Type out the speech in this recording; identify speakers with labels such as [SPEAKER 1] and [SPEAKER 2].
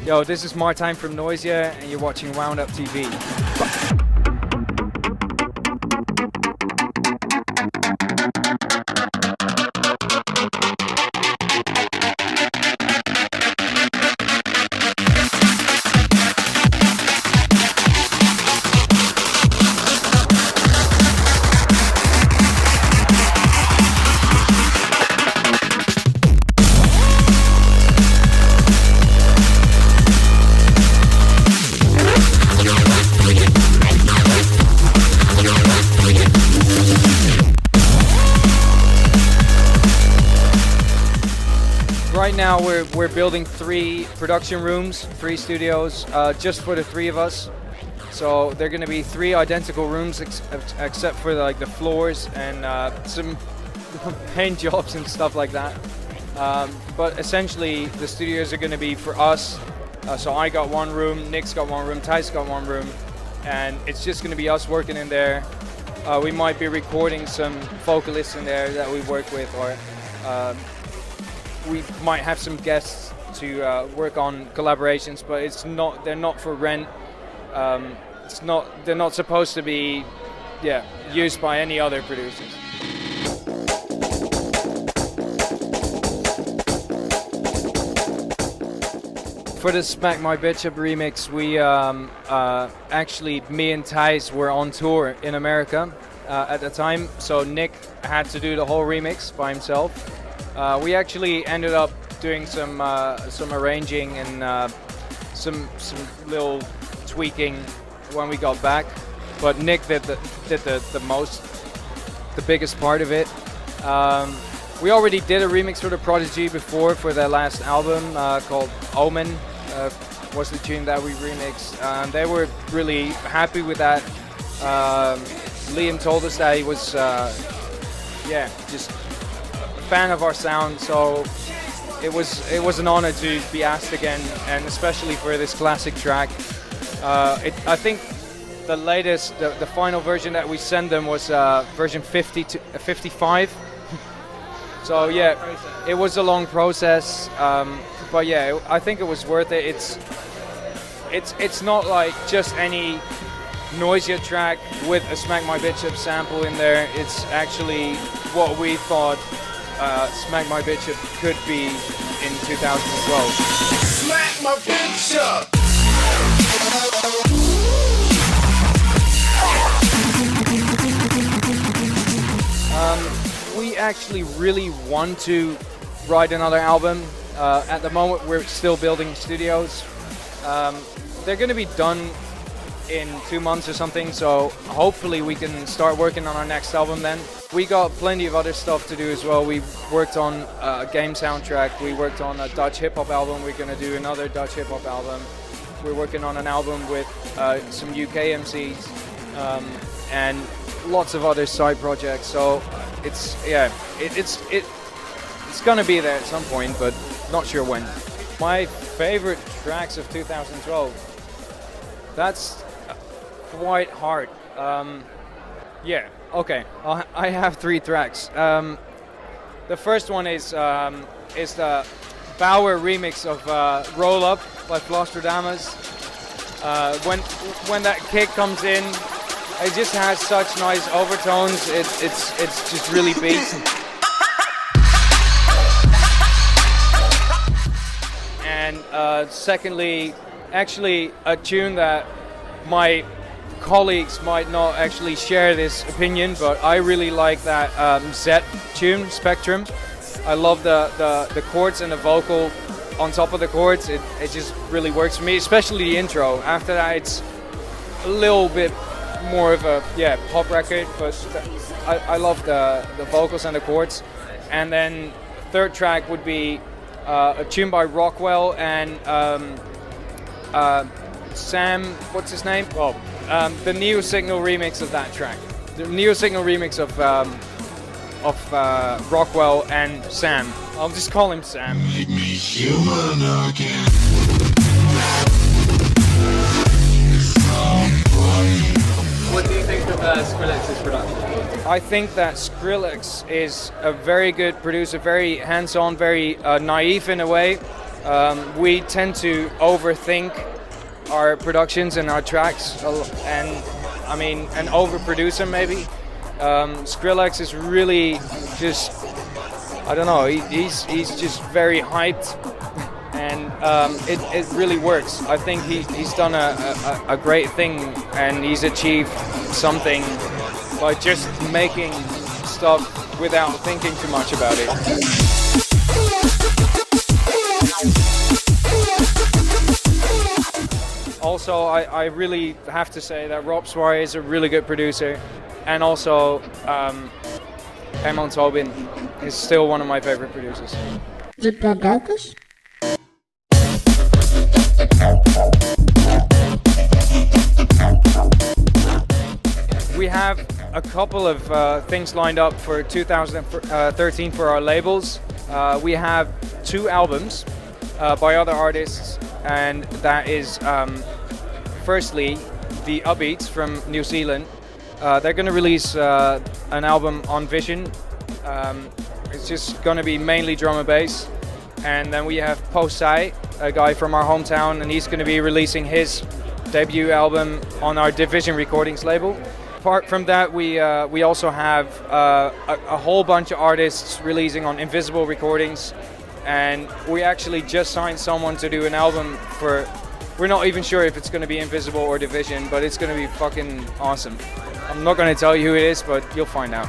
[SPEAKER 1] Yo, this is Martijn from Noisia, and you're watching Wounduptv. Right now we're building 3 production rooms, 3 studios, just for the 3 of us. So they're going to be 3 identical rooms except for like the floors and some paint jobs and stuff like that. But essentially the studios are going to be for us. So I got 1 room, Nick's got 1 room, Ty's got 1 room, and it's just going to be us working in there. We might be recording some vocalists in there that we work with, or we might have some guests to work on collaborations, but they're not for rent. They're not supposed to be used by any other producers. For the Smack My Bitch Up remix, we actually, me and Thijs were on tour in America at the time, so Nick had to do the whole remix by himself. We actually ended up doing some arranging and some little tweaking when we got back, but Nick did the biggest part of it. We already did a remix for the Prodigy before for their last album called Omen. Was the tune that we remixed. They were really happy with that. Liam told us that he was just fan of our sound, so it was an honor to be asked again, and especially for this classic track. I think the latest, the final version that we sent them was version 55. So yeah, it was a long process, but yeah, I think it was worth it. It's not like just any Noisia track with a Smack My Bitch Up sample in there. It's actually what we thought Smack My Bitch Up could be in 2012. Smack my bitch up! We actually really want to write another album. At the moment we're still building studios. They're going to be done in 2 months or something, so hopefully we can start working on our next album then. We got plenty of other stuff to do as well. We worked on a game soundtrack, we worked on a Dutch hip-hop album, we're going to do another Dutch hip-hop album. We're working on an album with some UK MCs and lots of other side projects, so it's going to be there at some point, but not sure when. My favorite tracks of 2012, that's quite hard. Okay. I have 3 tracks. The first one is the Bauer remix of "Roll Up" by Flostradamus. When that kick comes in, it just has such nice overtones. It's just really beats. And secondly, actually a tune that my colleagues might not actually share this opinion, but I really like that Z tune, Spectrum. I love the chords and the vocal on top of the chords. It just really works for me, especially the intro. After that, it's a little bit more of a pop record, but I love the vocals and the chords. And then third track would be a tune by Rockwell and Sam, what's his name? Oh, the Neo Signal remix of that track. The Neo Signal remix of Rockwell and Sam. I'll just call him Sam. Make me human again. What do you
[SPEAKER 2] think of Skrillex's production?
[SPEAKER 1] I think that Skrillex is a very good producer, very hands-on, very naive in a way. We tend to overthink our productions and our tracks, and overproduce them maybe. Skrillex is really just, I don't know, he's just very hyped, and it really works. I think he's done a great thing, and he's achieved something by just making stuff without thinking too much about it. Also, I really have to say that Rob Swire is a really good producer, and also Herman Tobin is still one of my favorite producers. We have a couple of things lined up for 2013 for our labels. We have 2 albums by other artists, and that is firstly the Upbeats from New Zealand. They're going to release an album on Vision. It's just going to be mainly drum and bass. And then we have Po Sai, a guy from our hometown, and he's going to be releasing his debut album on our Division Recordings label. Apart from that, we also have a whole bunch of artists releasing on Invisible Recordings, and we actually just signed someone to do an album for. We're not even sure if it's going to be Invisible or Division, but it's going to be fucking awesome. I'm not going to tell you who it is, but you'll find out.